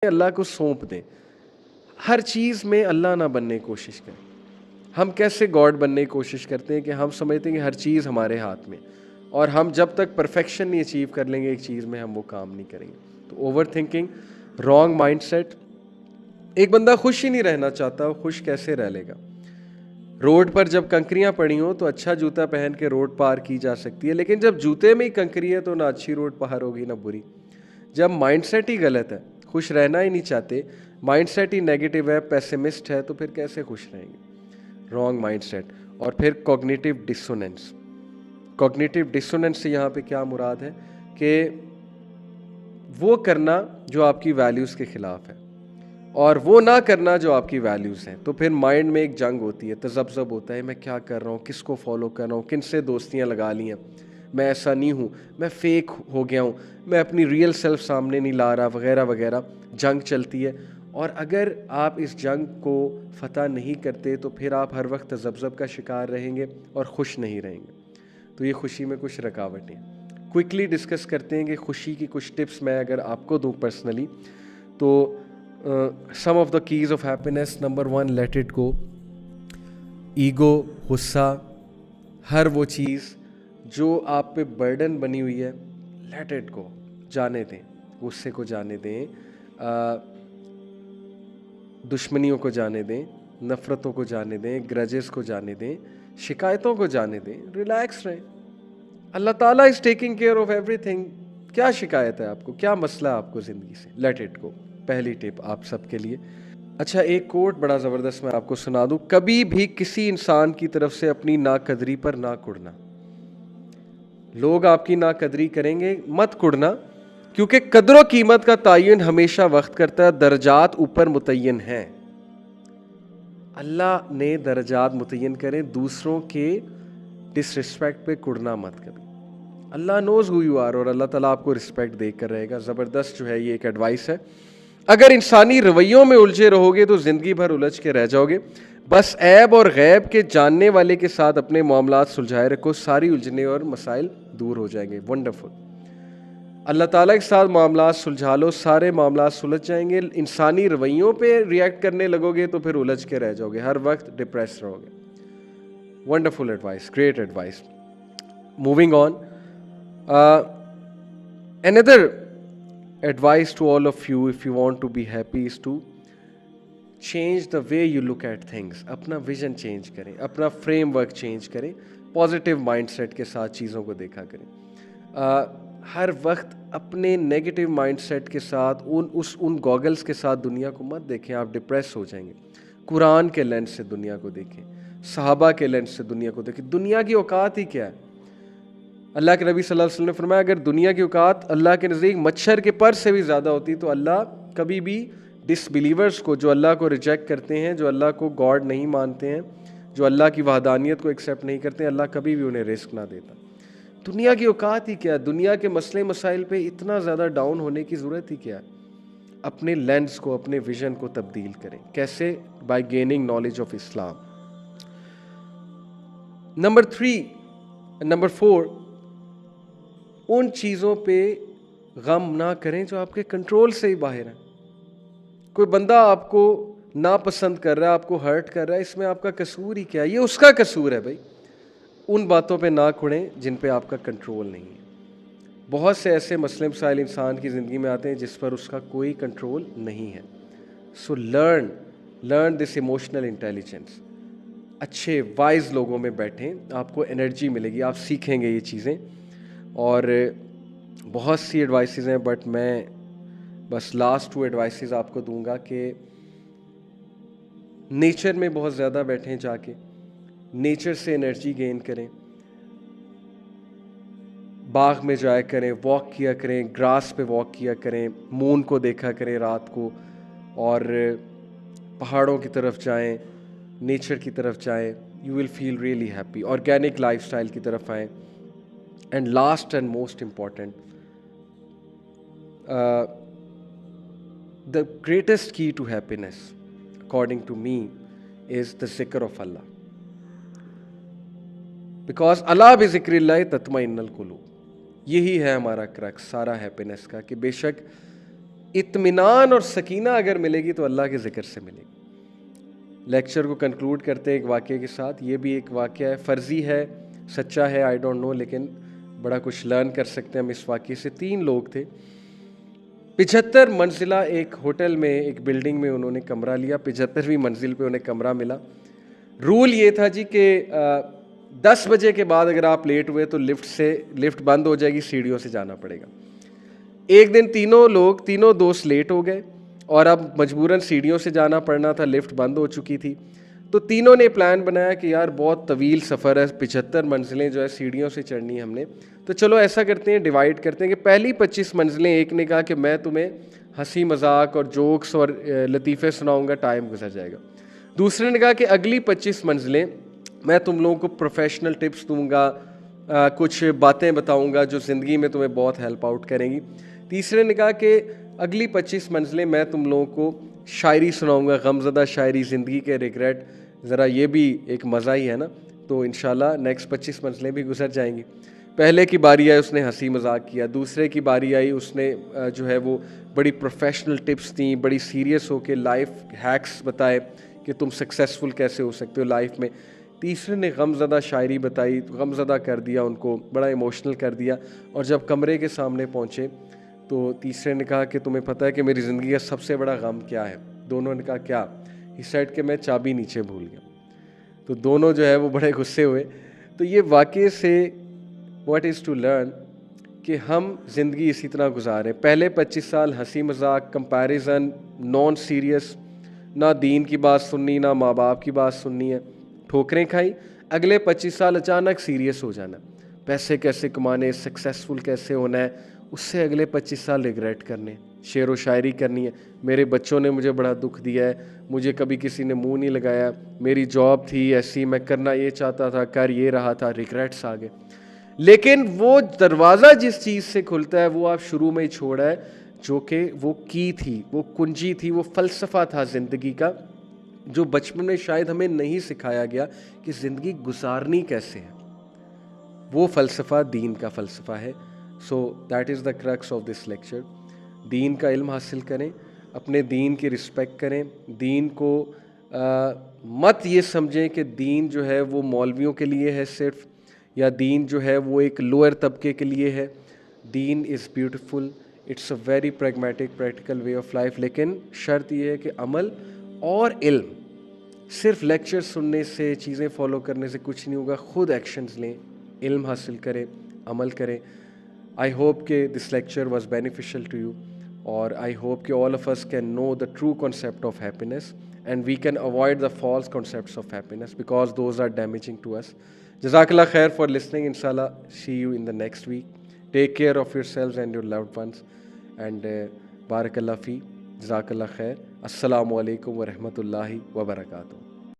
اللہ کو سونپ دیں. ہر چیز میں اللہ نہ بننے کی کوشش کریں. ہم کیسے گاڈ بننے کی کوشش کرتے ہیں کہ ہم سمجھتے ہیں کہ ہر چیز ہمارے ہاتھ میں, اور ہم جب تک پرفیکشن نہیں اچیو کر لیں گے ایک چیز میں ہم وہ کام نہیں کریں گے. تو overthinking, wrong mindset. ایک بندہ خوش ہی نہیں رہنا چاہتا, وہ خوش کیسے رہ لے گا؟ روڈ پر جب کنکریاں پڑی ہوں تو اچھا جوتا پہن کے روڈ پار کی جا سکتی ہے, لیکن جب جوتے میں ہی کنکری ہے تو نہ اچھی روڈ پار ہوگی نہ بری. جب مائنڈ سیٹ ہی غلط ہے, خوش رہنا ہی نہیں چاہتے, مائنڈ سیٹ ہی نیگیٹو ہے, پیسمسٹ ہے, تو پھر کیسے خوش رہیں گے؟ Wrong mindset. اور پھر کوگنیٹیو ڈسوننس. کوگنیٹیو ڈسوننس سے یہاں پہ کیا مراد ہے کہ وہ کرنا جو آپ کی ویلیوز کے خلاف ہے اور وہ نہ کرنا جو آپ کی ویلیوز ہیں. تو پھر مائنڈ میں ایک جنگ ہوتی ہے, تذبذب ہوتا ہے, میں کیا کر رہا ہوں, کس کو فالو کر رہا ہوں, کن سے دوستیاں لگا لی ہیں, میں ایسا نہیں ہوں, میں فیک ہو گیا ہوں, میں اپنی ریئل سیلف سامنے نہیں لا رہا, وغیرہ وغیرہ. جنگ چلتی ہے, اور اگر آپ اس جنگ کو فتح نہیں کرتے تو پھر آپ ہر وقت تذبذب کا شکار رہیں گے اور خوش نہیں رہیں گے. تو یہ خوشی میں کچھ رکاوٹیں. کوئکلی ڈسکس کرتے ہیں کہ خوشی کی کچھ ٹپس میں اگر آپ کو دوں پرسنلی تو some of the keys of happiness. Number 1, let it go. Ego, غصہ, ہر وہ چیز جو آپ پہ برڈن بنی ہوئی ہے, لیٹ اٹ گو, جانے دیں. غصے کو جانے دیں, دشمنیوں کو جانے دیں, نفرتوں کو جانے دیں, گرجز کو جانے دیں, شکایتوں کو جانے دیں, ریلیکس رہیں. اللہ تعالیٰ is taking care of every thing. کیا شکایت ہے آپ کو, کیا مسئلہ ہے آپ کو زندگی سے؟ لیٹ اٹ گو. پہلی ٹپ آپ سب کے لیے. اچھا, ایک کوٹ بڑا زبردست میں آپ کو سنا دوں. کبھی بھی کسی انسان کی طرف سے اپنی ناقدری پر نہ کڑنا. لوگ آپ کی ناقدری کریں گے, مت کڑنا, کیونکہ قدر و قیمت کا تعین ہمیشہ وقت کرتا ہے, درجات اوپر متعین ہیں. اللہ نے درجات متعین کریں, دوسروں کے ڈس رسپیکٹ پہ کڑنا مت کبھی. اللہ نوز ہو یو آر, اور اللہ تعالیٰ آپ کو رسپیکٹ دے کر رہے گا. زبردست جو ہے یہ ایک ایڈوائس ہے. اگر انسانی رویوں میں الجھے رہو گے تو زندگی بھر الجھ کے رہ جاؤ گے. بس عیب اور غیب کے جاننے والے کے ساتھ اپنے معاملات سلجھائے رکھو, ساری الجھنے اور مسائل دور ہو جائیں گے. ونڈرفل. اللہ تعالیٰ کے ساتھ معاملات سلجھا لو, سارے معاملات سلجھ جائیں گے. انسانی رویوں پہ ریئیکٹ کرنے لگو گے تو پھر الجھ کے رہ جاؤ گے, ہر وقت ڈپریس رہو گے. Wonderful advice, great advice. Moving on. Another advice to all of you, if you want to be happy, is to change the way you look at things. اپنا ویژن چینج کریں, اپنا فریم ورک چینج کریں, positive mind set کے ساتھ چیزوں کو دیکھا کریں. ہر وقت اپنے نیگیٹو مائنڈ سیٹ کے ساتھ ان گوگلز کے ساتھ دنیا کو مت دیکھیں, آپ ڈپریس ہو جائیں گے. قرآن کے لینس سے دنیا کو دیکھیں, صحابہ کے لینس سے دنیا کو دیکھیں. دنیا کی اوقات ہی کیا ہے؟ اللہ کے نبی صلی اللہ علیہ وسلم نے فرمایا اگر دنیا کی اوقات اللہ کے نزدیک مچھر کے پر سے بھی زیادہ ہوتی تو اللہ کبھی بھی ڈس بلیورز کو, جو اللہ کو ریجیکٹ کرتے ہیں, جو اللہ کو گاڈ نہیں مانتے ہیں, جو اللہ کی وحدانیت کو ایکسیپٹ نہیں کرتے, اللہ کبھی بھی انہیں رزق نہ دیتا. دنیا کی اوقات ہی کیا ہے؟ دنیا کے مسئلے مسائل پہ اتنا زیادہ ڈاؤن ہونے کی ضرورت ہی کیا ہے؟ اپنے لینس کو, اپنے ویژن کو تبدیل کریں. کیسے؟ By gaining knowledge of Islam. Number 4, ان چیزوں پہ غم نہ کریں جو آپ کے کنٹرول سے ہی باہر ہیں. کوئی بندہ آپ کو ناپسند کر رہا ہے, آپ کو ہرٹ کر رہا ہے, اس میں آپ کا قصور ہی کیا ہے؟ یہ اس کا قصور ہے بھائی. ان باتوں پہ نہ کھڑیں جن پہ آپ کا کنٹرول نہیں ہے. بہت سے ایسے مسئلے مسائل انسان کی زندگی میں آتے ہیں جس پر اس کا کوئی کنٹرول نہیں ہے. So learn this emotional intelligence. اچھے وائز لوگوں میں بیٹھیں, آپ کو انرجی ملے گی, آپ سیکھیں گے یہ چیزیں. اور بہت سی ایڈوائسز ہیں, بٹ میں بس لاسٹ 2 ایڈوائسز آپ کو دوں گا کہ نیچر میں بہت زیادہ بیٹھیں, جا کے نیچر سے انرجی گین کریں. باغ میں جایا کریں, واک کیا کریں, گراس پہ واک کیا کریں, مون کو دیکھا کریں رات کو, اور پہاڑوں کی طرف جائیں, نیچر کی طرف جائیں. You will feel really happy. Organic lifestyle کی طرف آئیں. And last and most important, the greatest key to happiness according to me is the zikr of Allah, because Allah بذکر اللہ تطمئن القلوب. یہی ہے ہمارا کرکس سارا ہیپینس کا, کہ بے شک اطمینان اور سکینہ اگر ملے گی تو اللہ کے ذکر سے ملے گی۔ لیکچر کو کنکلوڈ کرتے ہیں ایک واقعے کے ساتھ۔ یہ بھی ایک واقعہ ہے، فرضی ہے، سچا ہے، آئی ڈونٹ نو، لیکن بڑا کچھ لرن کر سکتے ہیں ہم اس واقعے سے۔ 3 لوگ تھے، 75 منزلہ ایک ہوٹل میں، ایک بلڈنگ میں انہوں نے کمرہ لیا، 75ویں منزل پہ انہیں کمرہ ملا۔ رول یہ تھا جی کہ 10 بجے کے بعد اگر آپ لیٹ ہوئے تو لفٹ بند ہو جائے گی، سیڑھیوں سے جانا پڑے گا۔ ایک دن تینوں دوست لیٹ ہو گئے اور اب مجبوراً سیڑھیوں سے جانا پڑنا تھا، لفٹ بند ہو چکی تھی۔ تو تینوں نے پلان بنایا کہ یار بہت طویل سفر ہے، 75 منزلیں جو ہے سیڑھیوں سے چڑھنی ہے ہم نے، تو چلو ایسا کرتے ہیں، ڈیوائڈ کرتے ہیں کہ پہلی 25 منزلیں ایک نے کہا کہ میں تمہیں ہنسی مذاق اور جوکس اور لطیفے سناؤں گا، ٹائم گزر جائے گا۔ دوسرے نے کہا کہ اگلی 25 منزلیں میں تم لوگوں کو پروفیشنل ٹپس دوں گا، کچھ باتیں بتاؤں گا جو زندگی میں تمہیں بہت ہیلپ آؤٹ کریں گی۔ تیسرے نے کہا کہ اگلی 25 منزلیں میں تم لوگوں کو شاعری سناؤں گا، غمزدہ شاعری، زندگی کے ریگریٹ، ذرا یہ بھی ایک مزہ ہی ہے نا، تو انشاءاللہ نیکسٹ 25 منزلیں بھی گزر جائیں گی۔ پہلے کی باری آئی، اس نے ہنسی مذاق کیا، دوسرے کی باری آئی، اس نے جو ہے وہ بڑی پروفیشنل ٹپس دیں، بڑی سیریس ہو کے لائف ہیکس بتائے کہ تم سکسیزفل کیسے ہو سکتے ہو لائف میں۔ تیسرے نے غمزدہ شاعری بتائی، غمزدہ کر دیا ان کو، بڑا ایموشنل کر دیا۔ اور جب کمرے کے سامنے پہنچے تو تیسرے نے کہا کہ تمہیں پتہ ہے کہ میری زندگی کا سب سے بڑا غم کیا ہے؟ دونوں نے کہا کیا؟ ہی سیڈ کہ میں چابی نیچے بھول گیا۔ تو دونوں جو ہے وہ بڑے غصے ہوئے۔ تو یہ واقعے سے واٹ از ٹو لرن کہ ہم زندگی اسی طرح گزاریں، پہلے 25 سال ہنسی مذاق، کمپیریزن، نان سیریس، نہ دین کی بات سننی، نہ ماں باپ کی بات سننی ہے، ٹھوکریں کھائی۔ اگلے 25 سال اچانک سیریس ہو جانا، پیسے کیسے کمانے، سکسیزفل کیسے ہونا ہے، اس سے اگلے 25 سال ریگریٹ کرنے، شعر و شاعری کرنی ہے، میرے بچوں نے مجھے بڑا دکھ دیا ہے، مجھے کبھی کسی نے منہ نہیں لگایا، میری جاب تھی ایسی، میں کرنا یہ چاہتا تھا، کر یہ رہا تھا، ریگریٹس آ گئے۔ لیکن وہ دروازہ جس چیز سے کھلتا ہے وہ آپ شروع میں ہی چھوڑا ہے، جو کہ وہ کی تھی، وہ کنجی تھی، وہ فلسفہ تھا زندگی کا، جو بچپن میں شاید ہمیں نہیں سکھایا گیا کہ زندگی گزارنی کیسے ہے۔ وہ فلسفہ دین کا فلسفہ ہے۔ So that is the crux of this lecture. دین کا علم حاصل کریں، اپنے دین کی رسپیکٹ کریں، دین کو مت یہ سمجھیں کہ دین جو ہے وہ مولویوں کے لیے ہے صرف، یا دین جو ہے وہ ایک لوئر طبقے کے لیے ہے۔ Deen is beautiful, it's a very pragmatic practical way of life, لیکن شرط یہ ہے کہ عمل اور علم، صرف لیکچر سننے سے، چیزیں فالو کرنے سے کچھ نہیں ہوگا، خود ایکشنز لیں، علم حاصل کریں، عمل کریں۔ آئی ہوپ کہ this lecture was beneficial to you, اور آئی ہوپ کہ all of us can know the true concept of happiness and we can avoid the false concepts of happiness because those are damaging to us. Jazakallah khair for listening. Inshallah, see you in the next week. Take care of yourselves and your loved ones, and barakallah fi. Jazakallah khair. Assalamu alaikum wa rahmatullahi wa barakatuh.